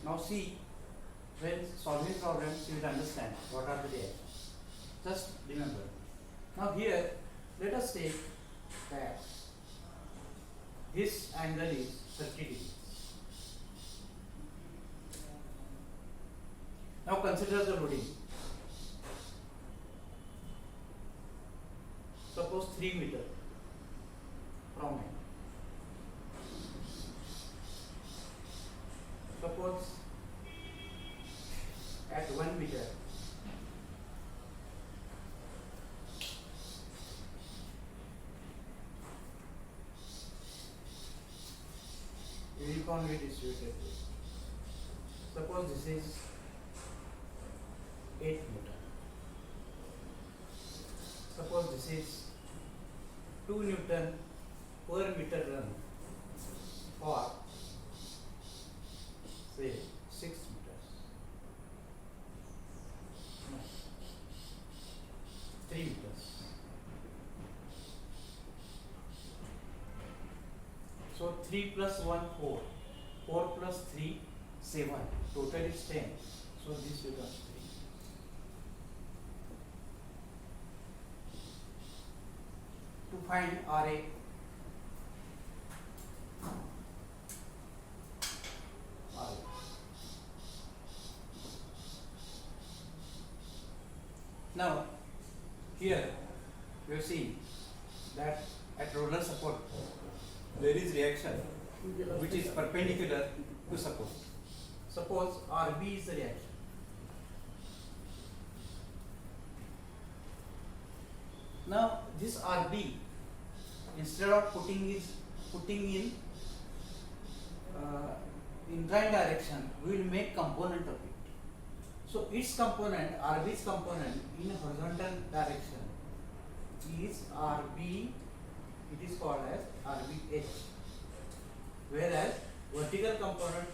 Now see, when solving problems you will understand what are the reactions. Just remember. Now here let us take that this angle is 30 degrees. Now consider the loading. Suppose 3 meter from here. Suppose at 1 meter uniformly distributed. Suppose this is 8 meter. Suppose this is 2 Newton per meter run for say 6 meters. No, 3 meters. So 3 plus 1 4. 4 plus 3 7. Total is 10. So this becomes 3. To find RA, now here you have seen that at roller support there is reaction which is perpendicular to support. Suppose RB is the reaction. Now this RB, instead of putting in inclined direction, we will make component of it. So its component, RB's component in horizontal direction is RB. It is called as RBH. Whereas vertical component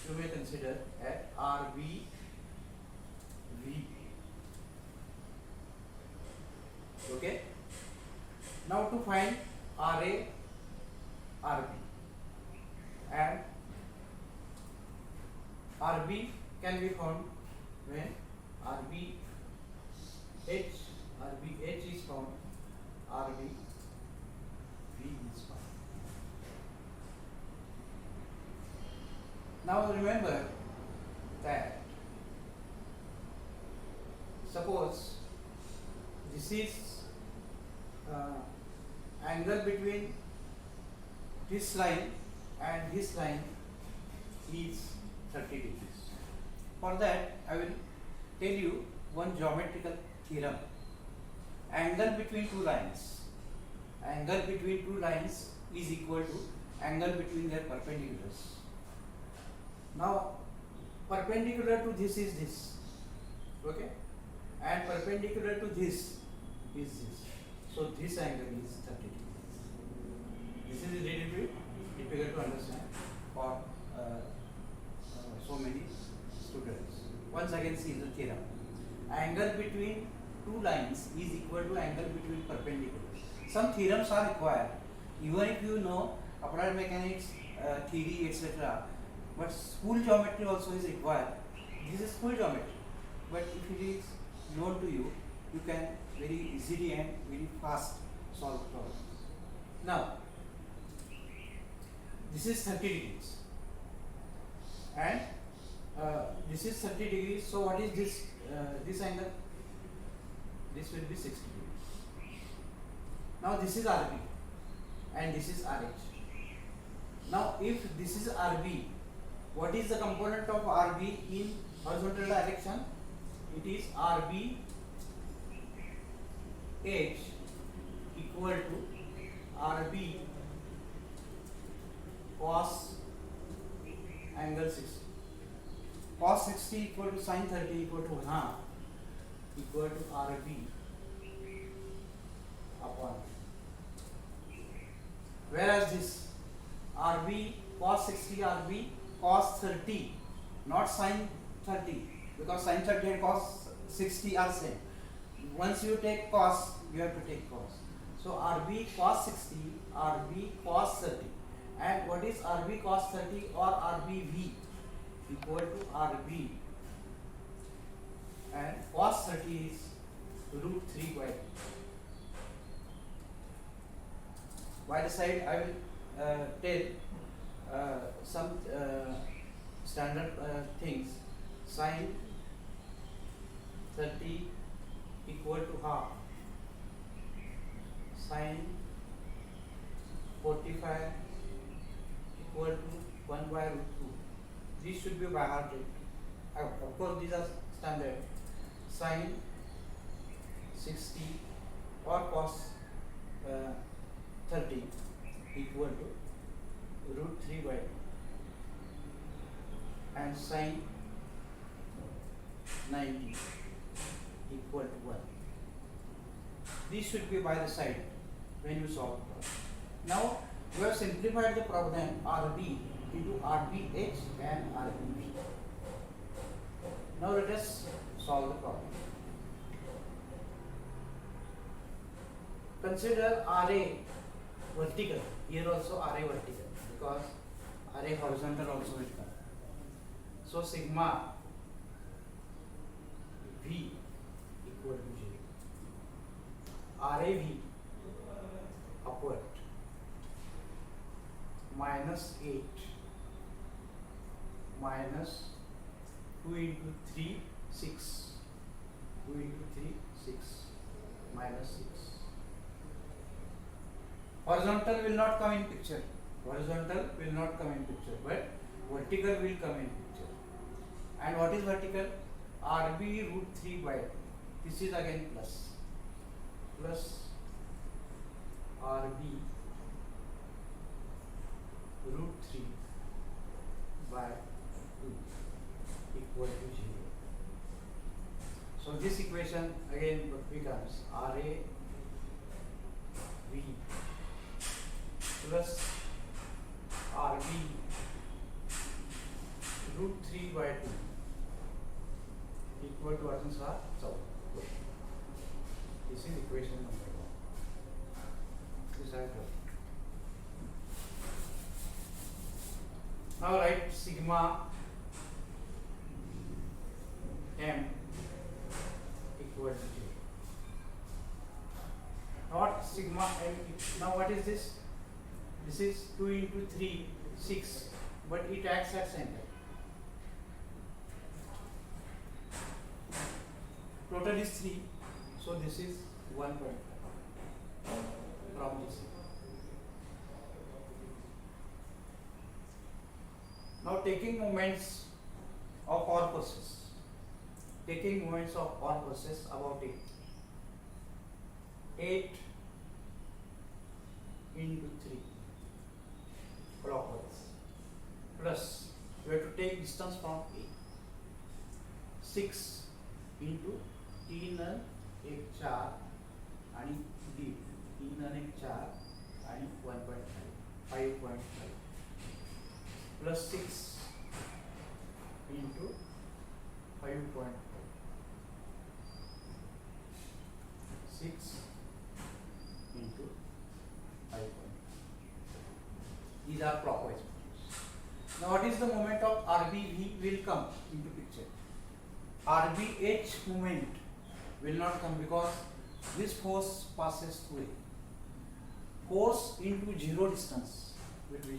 you may consider as RBV. Okay. Now to find RA, RB, and RB can be found when RBH is found, RBV is found. Now remember that suppose this is angle between this line and this line is 30 degrees. For that I will tell you one geometrical theorem. Angle between two lines is equal to angle between their perpendiculars. Now perpendicular to this is this, okay, and perpendicular to this is this. So this angle is 30 degrees. This is a little bit difficult to understand for so many students. Once again see the theorem. Angle between two lines is equal to angle between perpendiculars. Some theorems are required, even if you know applied mechanics, theory, etc. But spool geometry also is required. This is spool geometry. But if it is known to you, you can very easily and very fast solve problems. Now, this is 30 degrees and this is 30 degrees. So what is this this angle? This will be 60 degrees. Now this is RB and this is RH. Now if this is RB, what is the component of RB in horizontal direction? It is RB H equal to RB cos angle 60. Cos 60 equal to sin 30 equal to 1 equal to RB upon. Whereas this RB cos 60, RB cos 30, not sin 30, because sin 30 and cos 60 are same. Once you take cos, you have to take cos. So RB cos 60, RB cos 30. And what is RB cos 30 or RBV? equal to RB, and cos 30 is root 3 by 2. By the side, I will tell some standard things. Sin 30 equal to half, sin 45 equal to 1 by root 2. These should be by heart. Of course, these are standard. Sin 60 or cos 30 equal to root 3 by 2, and sin 90 equal to 1. These should be by the side when you solve the problem. Now we have simplified the problem RB into RBH and RBB. Now let us solve the problem. Consider RA vertical. Here also RA vertical, because RA horizontal also will come. So sigma V equal to 0. RAV upward minus 8 minus 2 into 3 6, 2 into 3 6 minus 6. Horizontal will not come in picture. Horizontal will not come in picture, but vertical will come in picture. And what is vertical? RB root 3 by 2. This is again plus. Plus RB root 3 by 2 equal to 0. So this equation again becomes RA V plus RB root 3 by 2 equal to what is our so this is equation number 1. This I have. Now write sigma m equal to 0. Not sigma m. Now what is this? This is 2 into 3 6, but it acts at center. Total is 3, so this is 1.5 from this. Now taking moments of all process, about 8 into 3 clockwise, plus we have to take distance from A, 6 into 3 एक 4 आणि D 3 आणि 4 आणि 1.5 5.5 plus 6 into 5.5 6 into 5.5. These are clockwise motions. Now what is the moment of RBV will come into picture. RBH moment will not come because this force passes through it. Force into 0 distance will be 0.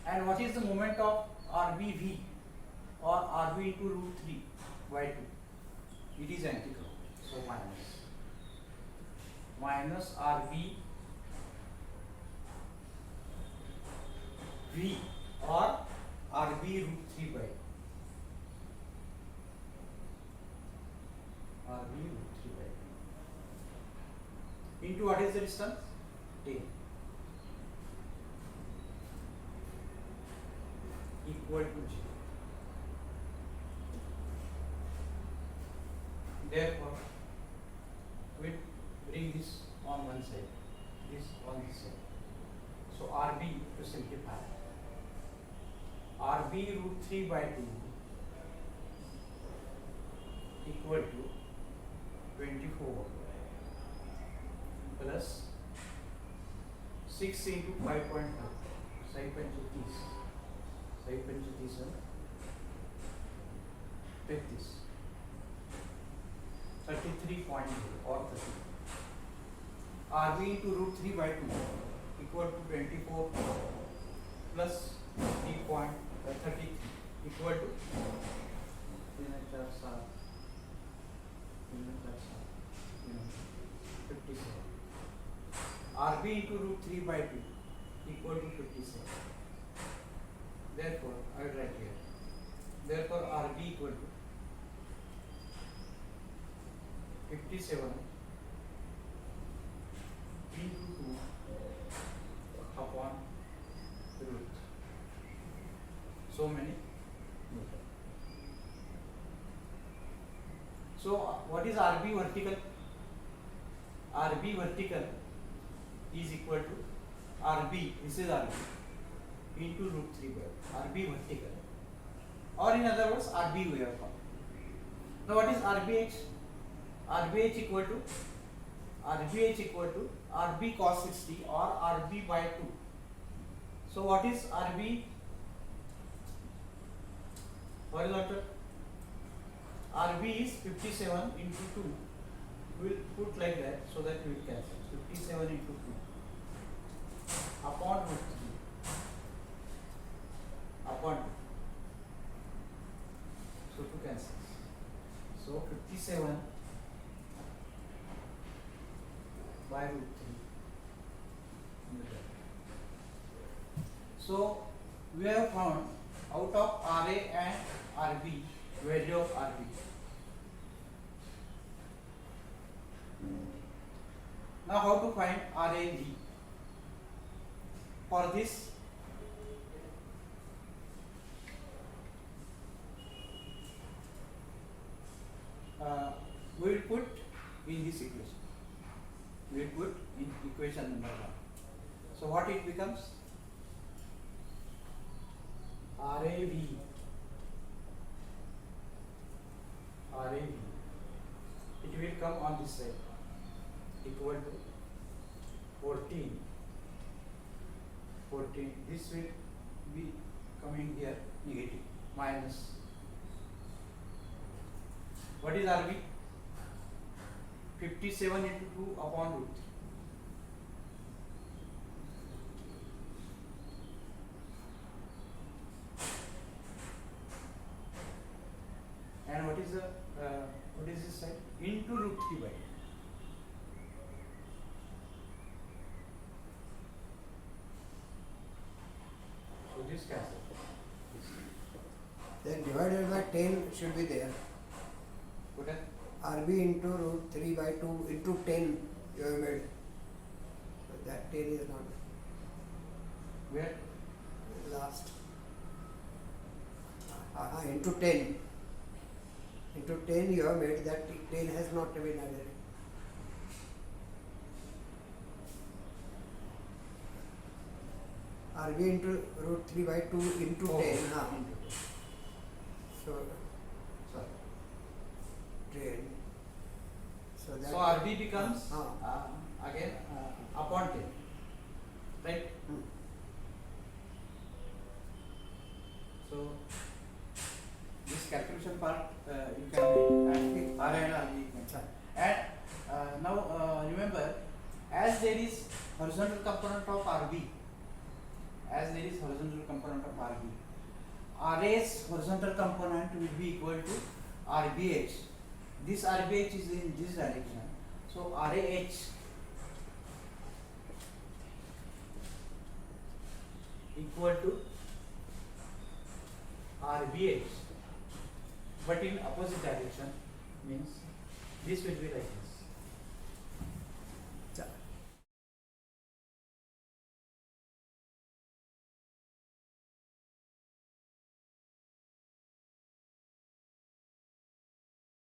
And what is the moment of RBV or RB into root 3 by 2? It is anti-clockwise, so minus RB V or RB root 3 by 2. RB root 3 by 2 into what is the distance? 10 equal to 0. Therefore, we bring this on one side, this on this side. So RB to simplify, RB root 3 by 2 equal to 24 plus 6 into 5.5, 6 punch 30, 6 punch 30 take this 33.0 or 30. RB into root 3 by 2 equal to 24 plus 3.33 equal to 57. RB into root 3 by 2 equal to 57. Therefore, I will write here. Therefore, RB equal to 57 into 2 upon root. So many meter. So, what is RB vertical? RB vertical is equal to RB, this is RB, into root 3 by RB vertical, or in other words RB we have found. Now what is RBH? RBH equal to RB cos 60 or RB by 2. So what is RB horizontal? RB is 57 into 2. We will put like that so that we will cancel 57 into 2 upon root 3 upon 2. So 2 cancels. So 57 by root 3. So we have found out of RA and RB value of RB. Now how to find RAV? For this, we will put in this equation. We will put in equation number 1. So what it becomes? RAV it will come on this side equal to 14. This will be coming here negative minus. What is RB? 57 into 2 upon root 3. And what is this side? Into root 3 by 2. So this cancel. Then divided by 10 should be there. Put it. RB into root 3 by 2 into 10 you have made. So that 10 is not Where? last. Into 10. Into 10 you have made, that 10 has not been added. RB into root 3 by 2 into 10. So Sorry. 10. So that So RB becomes again upon 10. Right? So this calculation part you can make R and RB. And now remember, as there is horizontal component of RB, RA's horizontal component will be equal to RBH. This RBH is in this direction. So RAH equal to RBH, but in opposite direction, means this will be like this.